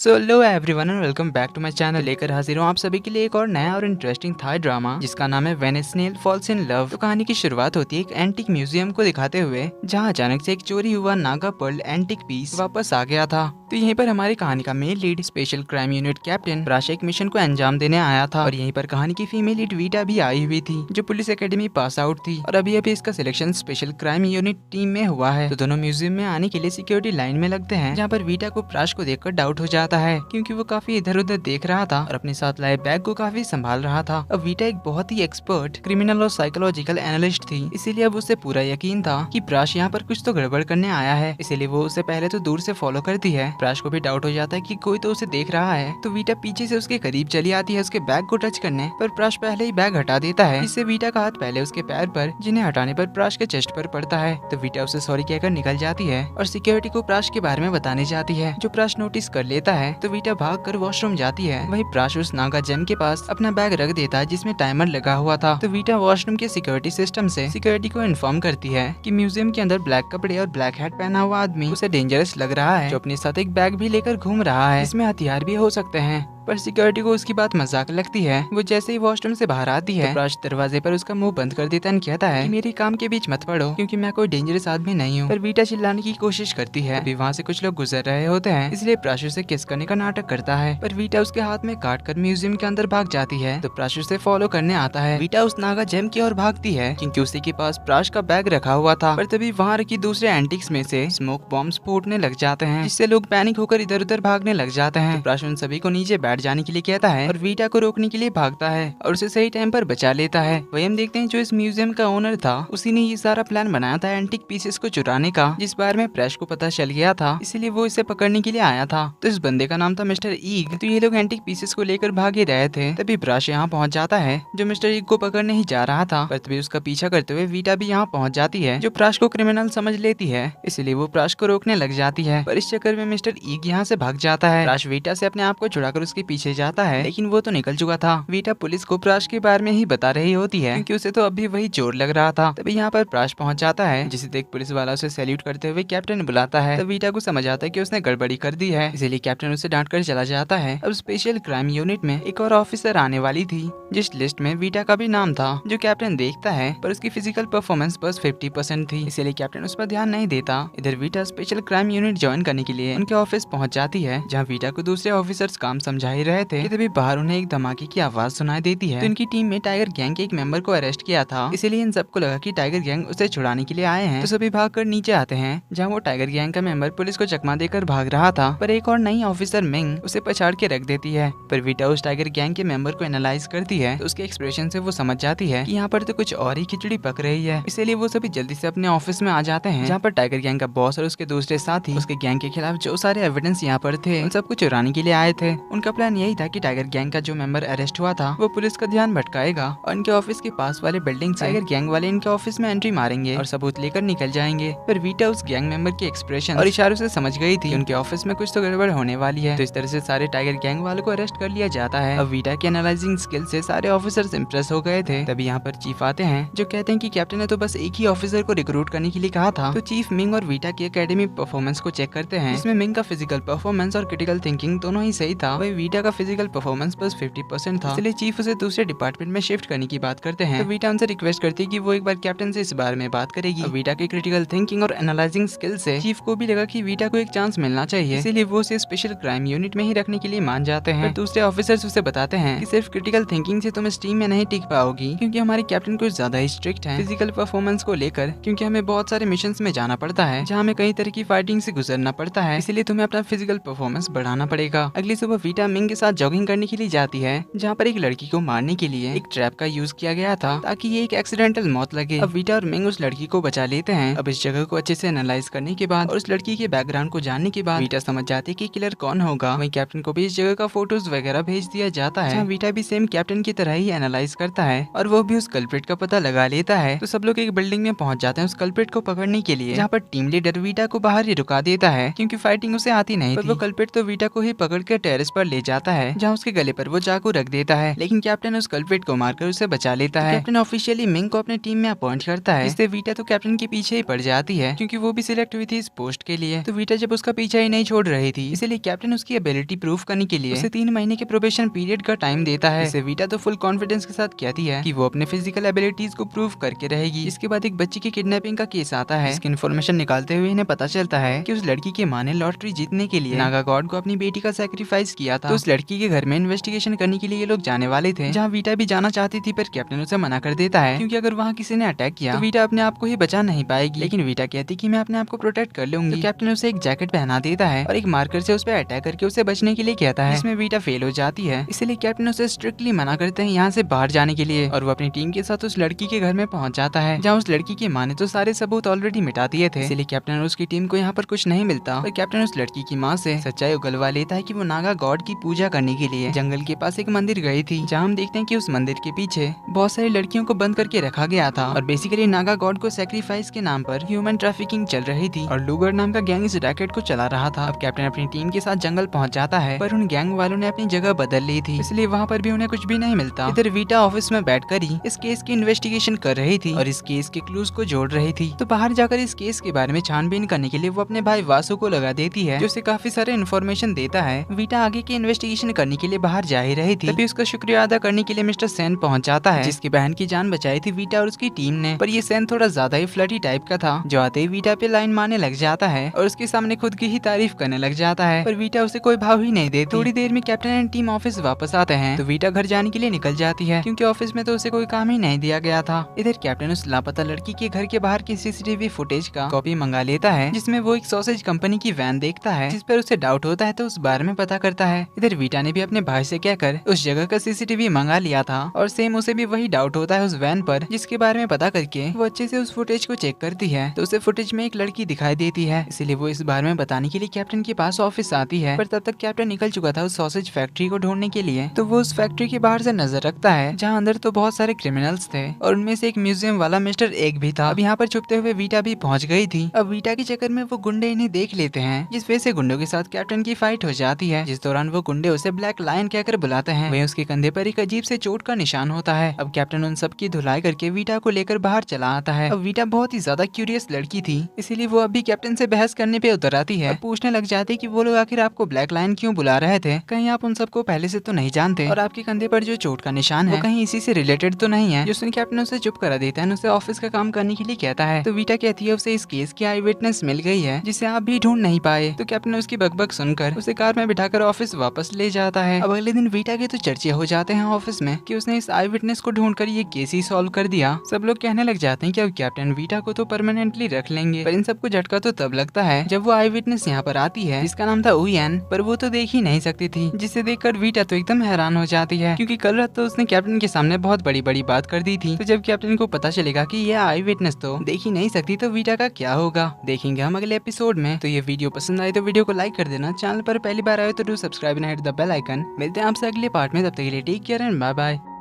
So hello everyone and welcome back to my channel. लेकर हाजिर हूँ आप सभी के लिए एक और नया और इंटरेस्टिंग थाई ड्रामा जिसका नाम है when snail falls in love. तो कहानी की शुरुआत होती है एक एंटिक म्यूजियम को दिखाते हुए, जहाँ अचानक से एक चोरी हुआ नागा पर्ल एंटिक पीस वापस आ गया था। तो यहीं पर हमारी कहानी का main lead special crime unit captain प्राश एक मिशन को अंजाम देने आया था और यहीं पर कहानी की फीमेल लीड वीटा भी आई हुई थी, जो पुलिस एकेडमी पास आउट थी और अभी अभी इसका selection special crime unit team में हुआ है। तो दोनों म्यूजियम में आने के लिए सिक्योरिटी लाइन में लगते हैं, जहाँ पर वीटा को प्राश को देखकर डाउट हो जाता है क्योंकि वो काफी इधर उधर देख रहा था और अपने साथ लाए बैग को काफी संभाल रहा था। अब वीटा एक बहुत ही एक्सपर्ट क्रिमिनल और साइकोलॉजिकल एनालिस्ट थी, इसीलिए अब उसे पूरा यकीन था कि प्राश यहाँ पर कुछ तो गड़बड़ करने आया है, इसीलिए वो उसे पहले तो दूर से फॉलो करती है। प्राश को भी डाउट हो जाता है कि कोई तो उसे देख रहा है, तो वीटा पीछे से उसके करीब चली आती है उसके बैग को टच करने, पर प्राश पहले ही बैग हटा देता है, इससे वीटा का हाथ पहले उसके पैर पर, जिन्हें हटाने पर प्राश के चेस्ट पर पड़ता है। तो वीटा उसे सॉरी कहकर निकल जाती है और सिक्योरिटी को प्राश के बारे में बताने जाती है, जो प्राश नोटिस कर लेता है। तो वीटा भाग कर वॉशरूम जाती है, वहीं प्राश उस नागा जेम के पास अपना बैग रख देता है जिसमें टाइमर लगा हुआ था। तो वीटा वॉशरूम के सिक्योरिटी सिस्टम से सिक्योरिटी को इन्फॉर्म करती है कि म्यूजियम के अंदर ब्लैक कपड़े और ब्लैक हैट पहना हुआ आदमी उसे डेंजरस लग रहा है, जो अपने साथ एक बैग भी लेकर घूम रहा है, इसमें हथियार भी हो सकते हैं। पर सिक्योरिटी को उसकी बात मजाक लगती है। वो जैसे ही वॉशरूम से बाहर आती है, तो प्राश दरवाजे पर उसका मुंह बंद कर देता है, कहता है कि मेरे काम के बीच मत पड़ो क्योंकि मैं कोई डेंजरस आदमी नहीं हूँ। पर वीटा चिल्लाने की कोशिश करती है, अभी वहाँ से कुछ लोग गुजर रहे होते हैं, इसलिए प्राश उसे किस करने का नाटक करता है, पर वीटा उसके हाथ में काट कर म्यूजियम के अंदर भाग जाती है। तो प्राश उसे फॉलो करने आता है। वीटा उस नागा जेम की ओर भागती है क्योंकि उसी के पास प्राश का बैग रखा हुआ था, पर तभी वहाँ रखी दूसरे एंटिक्स में से स्मोक बॉम्ब्स फूटने लग जाते हैं, जिससे लोग पैनिक होकर इधर उधर भागने लग जाते हैं। तो प्राश उन सभी को नीचे बैठ जाने के लिए कहता है और वीटा को रोकने के लिए भागता है और उसे सही टाइम पर बचा लेता है। वही हम देखते हैं जो इस म्यूजियम का ओनर था, उसी ने ये सारा प्लान बनाया था एंटिक पीसेस को चुराने का, जिस बार में प्राश को पता चल गया था, इसीलिए वो इसे पकड़ने के लिए आया था। तो इस बंदे का नाम था मिस्टर ईग। तो ये लोग एंटिक पीसेस को लेकर भागे रहे थे, तभी प्राश यहाँ पहुंच जाता है, जो मिस्टर ईग को पकड़ने ही जा रहा था, पर तभी उसका पीछा करते हुए वीटा भी यहाँ पहुंच जाती है, जो प्राश को क्रिमिनल समझ लेती है, इसलिए वो प्राश को रोकने लग जाती है। पर इस चक्कर में मिस्टर ईग यहाँ से भाग जाता है। प्राश वीटा से अपने आप को छुड़ाकर उसके पीछे जाता है, लेकिन वो तो निकल चुका था। वीटा पुलिस को प्राश के बारे में ही बता रही होती है क्योंकि उसे तो अभी वही चोर लग रहा था। तभी यहाँ पर प्राश पहुंच जाता है, जिसे देख पुलिस वाला उसे सैल्यूट करते हुए कैप्टन बुलाता है। तब वीटा को समझ आता है कि उसने गड़बड़ी कर दी है, इसीलिए कैप्टन उसे डांट कर चला जाता है। अब स्पेशल क्राइम यूनिट में एक और ऑफिसर आने वाली थी, जिस लिस्ट में वीटा का भी नाम था, जो कैप्टन देखता है, पर उसकी फिजिकल परफॉर्मेंस बस 50% थी, इसीलिए कैप्टन उस पर ध्यान नहीं देता। इधर Vita special crime unit join करने के लिए उनके ऑफिस पहुंच जाती है, जहाँ वीटा को दूसरे ऑफिसर्स काम समझा ही रहे थे। तभी बाहर उन्हें एक धमाके की आवाज सुनाई देती है। तो इनकी टीम में टाइगर गैंग के एक मेंबर को अरेस्ट किया था, इसीलिए इन सबको लगा कि टाइगर गैंग उसे छुड़ाने के लिए आए हैं। तो सभी भागकर नीचे आते हैं, जहां वो टाइगर गैंग का मेंबर पुलिस को चकमा देकर भाग रहा था, पर एक और नई ऑफिसर मिंग उसे पछाड़ के रख देती है। पर वीटा उस टाइगर गैंग के मेंबर को एनालाइज करती है, तो उसके एक्सप्रेशन से वो समझ जाती है कि यहाँ पर तो कुछ और ही खिचड़ी पक रही है, इसीलिए वो सभी जल्दी से अपने ऑफिस में आ जाते हैं, जहाँ पर टाइगर गैंग का बॉस और उसके दूसरे साथी उसके गैंग के खिलाफ जो सारे एविडेंस यहाँ पर थे उन सबको चुराने के लिए आए थे। उनका प्लान यही था कि टाइगर गैंग का जो मेंबर अरेस्ट हुआ था वो पुलिस का ध्यान भटकाएगा और इनके ऑफिस के पास वाले बिल्डिंग से टाइगर गैंग वाले इनके ऑफिस में एंट्री मारेंगे और सबूत लेकर निकल जाएंगे। पर वीटा उस गैंग मेंबर के एक्सप्रेशन और इशारों से समझ गई थी उनके ऑफिस में कुछ तो गड़बड़ होने वाली है। तो इस तरह से सारे टाइगर गैंग वालों को अरेस्ट कर लिया जाता है। अब वीटा की एनालाइजिंग स्किल से सारे ऑफिसर्स इंप्रेस हो गए थे। तभी यहाँ पर चीफ आते हैं, जो कहते हैं कि कैप्टन ने तो बस एक ही ऑफिसर को रिक्रूट करने के लिए कहा था। तो चीफ मिंग और वीटा की एकेडमी परफॉर्मेंस को चेक करते हैं, इसमें मिंग का फिजिकल परफॉर्मेंस और क्रिटिकल थिंकिंग दोनों ही सही था, वही वीटा का फिजिकल परफॉर्मेंस बस 50% था, इसलिए चीफ उसे दूसरे डिपार्टमेंट में शिफ्ट करने की बात करते हैं। तो वीटा उनसे रिक्वेस्ट करती है कि वो एक बार कैप्टन से इस बारे में बात करेगी। वीटा की क्रिटिकल थिंकिंग और एनालाइजिंग स्किल से चीफ को भी लगा कि वीटा को एक चांस मिलना चाहिए, इसीलिए वो उसे स्पेशल क्राइम यूनिट में ही रखने के लिए मान जाते हैं। दूसरे ऑफिसर्स उसे बताते हैं कि सिर्फ क्रिटिकल थिंकिंग से तुम इस टीम में नहीं टिक पाओगी, क्योंकि हमारे कैप्टन कुछ ज्यादा ही स्ट्रिक्ट है फिजिकल परफॉर्मेंस को लेकर, क्योंकि हमें बहुत सारे मिशन में जाना पड़ता है जहाँ हमें कई तरह की फाइटिंग से गुजरना पड़ता है, इसलिए तुम्हें अपना फिजिकल परफॉर्मेंस बढ़ाना पड़ेगा। अगली सुबह वीटा मिंग के साथ जॉगिंग करने के लिए जाती है, जहाँ पर एक लड़की को मारने के लिए एक ट्रैप का यूज किया गया था ताकि ये एक एक्सीडेंटल मौत लगे। अब वीटा और मिंग उस लड़की को बचा लेते हैं। अब इस जगह को अच्छे से एनालाइज करने के बाद और उस लड़की के बैकग्राउंड को जानने के बाद वीटा समझ जाती है कि किलर कौन होगा। वहीं कैप्टन को भी इस जगह का फोटोज वगैरह भेज दिया जाता है, जहाँ वीटा भी सेम कैप्टन की तरह ही एनालाइज करता है और वो भी उस कल्प्रिट का पता लगा लेता है। तो सब लोग एक बिल्डिंग में पहुंच जाते हैं उस कल्प्रिट को पकड़ने के लिए, जहाँ पर टीम लीडर वीटा को बाहर ही रुका देता है क्योंकि फाइटिंग उसे आती नहीं थी। वो कल्प्रिट तो वीटा को ही पकड़ कर टेरेस पर ले जाता है, जहाँ उसके गले पर वो चाकू रख देता है, लेकिन कैप्टन उस कल्प्रिट को मारकर उसे बचा लेता है। कैप्टन ऑफिशियली मिंग को अपने टीम में अपॉइंट करता है, इससे वीटा तो कैप्टन के पीछे ही पड़ जाती है, क्योंकि वो भी सिलेक्ट हुई थी इस पोस्ट के लिए। तो वीटा जब उसका पीछा ही नहीं छोड़ रही थी, इसलिए कैप्टन उसकी एबिलिटी प्रूव करने के लिए उसे 3 महीने के प्रोबेशन पीरियड का टाइम देता है। इससे वीटा तो फुल कॉन्फिडेंस के साथ कहती है कि वो अपने फिजिकल एबिलिटीज को प्रूव करके रहेगी। इसके बाद एक बच्ची की किडनैपिंग का केस आता है। इसकी इन्फॉर्मेशन निकालते हुए इन्हें पता चलता है कि उस लड़की की मां ने लॉटरी जीतने के लिए नागा गॉड को अपनी बेटी का सैक्रिफाइस किया था। तो उस लड़की के घर में इन्वेस्टिगेशन करने के लिए ये लोग जाने वाले थे, जहाँ वीटा भी जाना चाहती थी, पर कैप्टन उसे मना कर देता है, क्योंकि अगर वहाँ किसी ने अटैक किया तो वीटा अपने आप को ही बचा नहीं पाएगी। लेकिन वीटा कहती कि मैं अपने आप को प्रोटेक्ट कर लूंगी। तो कैप्टन उसे एक जैकेट पहना देता है और एक मार्कर से उस पर अटैक करके उसे बचने के लिए कहता है, जिसमें वीटा फेल हो जाती है। इसलिए कैप्टन उसे स्ट्रिक्टली मना करते हैं यहाँ से बाहर जाने के लिए, और वो अपनी टीम के साथ उस लड़की के घर में पहुंच जाता है, जहाँ उस लड़की की माँ ने तो सारे सबूत ऑलरेडी मिटा दिए थे। इसलिए कैप्टन और उसकी टीम को यहाँ पर कुछ नहीं मिलता, और कैप्टन उस लड़की की माँ से सच्चाई उगलवा लेता है कि वो नागा गॉड की पूजा करने के लिए जंगल के पास एक मंदिर गई थी, जहाँ हम देखते हैं कि उस मंदिर के पीछे बहुत सारी लड़कियों को बंद करके रखा गया था, और बेसिकली नागा गॉड को सैक्रिफाइस के नाम पर ह्यूमन ट्रैफिकिंग चल रही थी, और लूगर नाम का गैंग इस रैकेट को चला रहा था। अब कैप्टन अपनी टीम के साथ जंगल पहुंच जाता है, पर उन गैंग वालों ने अपनी जगह बदल ली थी, इसलिए वहाँ पर भी उन्हें कुछ भी नहीं मिलता। इधर वीटा ऑफिस में बैठकर ही इस केस की इन्वेस्टिगेशन कर रही थी और इस केस के क्लूज को जोड़ रही थी। तो बाहर जाकर इस केस के बारे में छानबीन करने के लिए वो अपने भाई वासु को लगा देती है, जो उसे काफी सारे इन्फॉर्मेशन देता है। वीटा आगे की इन्वेस्टिगेशन करने के लिए बाहर जा ही रही थी, तभी उसका शुक्रिया अदा करने के लिए मिस्टर सेन पहुंच जाता है, जिसकी बहन की जान बचाई थी वीटा और उसकी टीम ने। पर ये सेन थोड़ा ज्यादा ही फ्लर्टी टाइप का था, जो आते ही वीटा पे लाइन मारने लग जाता है और उसके सामने खुद की ही तारीफ करने लग जाता है, पर वीटा उसे कोई भाव ही नहीं देती। थोड़ी देर में कैप्टन एंड टीम ऑफिस वापस आते हैं, तो वीटा घर जाने के लिए निकल जाती है, क्योंकि ऑफिस में तो उसे कोई काम ही नहीं दिया गया था। इधर कैप्टन उस लापता लड़की के घर के बाहर की सीसीटीवी फुटेज का कॉपी मंगा लेता है, जिसमें वो एक सॉसेज कंपनी की वैन देखता है, जिस पर उसे डाउट होता है, तो उस बारे में पता करता है। इधर वीटा ने भी अपने भाई से कहकर उस जगह का सीसीटीवी मंगा लिया था, और सेम उसे भी वही डाउट होता है उस वैन पर, जिसके बारे में पता करके वो अच्छे से उस फुटेज को चेक करती है, तो उसे फुटेज में एक लड़की दिखाई देती है, इसीलिए वो इस बारे में बताने के लिए कैप्टन के पास ऑफिस आती है। पर तब तक कैप्टन निकल चुका था उस सॉसेज फैक्ट्री को ढूंढने के लिए। तो वो उस फैक्ट्री के बाहर से नजर रखता है, जहाँ अंदर तो बहुत सारे क्रिमिनल्स थे, और उनमें से एक म्यूजियम वाला मिस्टर एक भी था। अब यहाँ पर छुपते हुए वीटा भी पहुंच गई थी। अब वीटा के चक्कर में वो गुंडे इन्हें देख लेते हैं, जिस वजह से गुंडों के साथ कैप्टन की फाइट हो जाती है, जिस दौरान वो गुंडे उसे ब्लैक लायन कहकर बुलाते हैं। वहीं उसके कंधे पर एक अजीब से चोट का निशान होता है। अब कैप्टन उन सब की धुलाई करके वीटा को लेकर बाहर चला आता है। अब वीटा बहुत ही ज्यादा क्यूरियस लड़की थी, इसीलिए वो अभी कैप्टन से बहस करने पे उतर आती है, पूछने लग जाती है कि वो लोग आखिर आपको ब्लैक लायन क्यों बुला रहे थे, कहीं आप उन सबको पहले से तो नहीं जानते, और आपके कंधे पर जो चोट का निशान है वो कहीं इसी से रिलेटेड तो नहीं है। जो सुन कैप्टन उसे चुप करा देता है, उसे ऑफिस का काम करने के लिए कहता है। तो वीटा कहती है उसे इस केस की आई विटनेस मिल गई है, जिसे आप भी ढूंढ नहीं पाए। तो कैप्टन उसकी बकबक सुनकर उसे कार में बिठाकर ऑफिस वापस ले जाता है। अब अगले दिन वीटा के तो चर्चे हो जाते हैं ऑफिस में कि उसने इस आई विटनेस को ढूंढकर ये केस ही सॉल्व कर दिया। सब लोग कहने लग जाते हैं कि अब कैप्टन वीटा को तो परमानेंटली रख लेंगे, पर इन सबको झटका तो तब लगता है जब वो आई विटनेस यहाँ पर आती है, जिसका नाम था उयन, पर वो तो देख ही नहीं सकती थी, जिसे देखकर वीटा तो एकदम हैरान हो जाती है, क्योंकि कल रात तो उसने कैप्टन के सामने बहुत बड़ी बड़ी बात कर दी थी। तो जब कैप्टन को पता चलेगा कि ये आई विटनेस तो देख ही नहीं सकती, तो वीटा का क्या होगा, देखेंगे हम अगले एपिसोड में। तो ये वीडियो पसंद आए तो वीडियो को लाइक कर देना, चैनल पर पहली बार आए तो do subscribe and hit the bell icon. मिलते हैं आपसे अगले पार्ट में, तब तक के लिए take care and bye bye.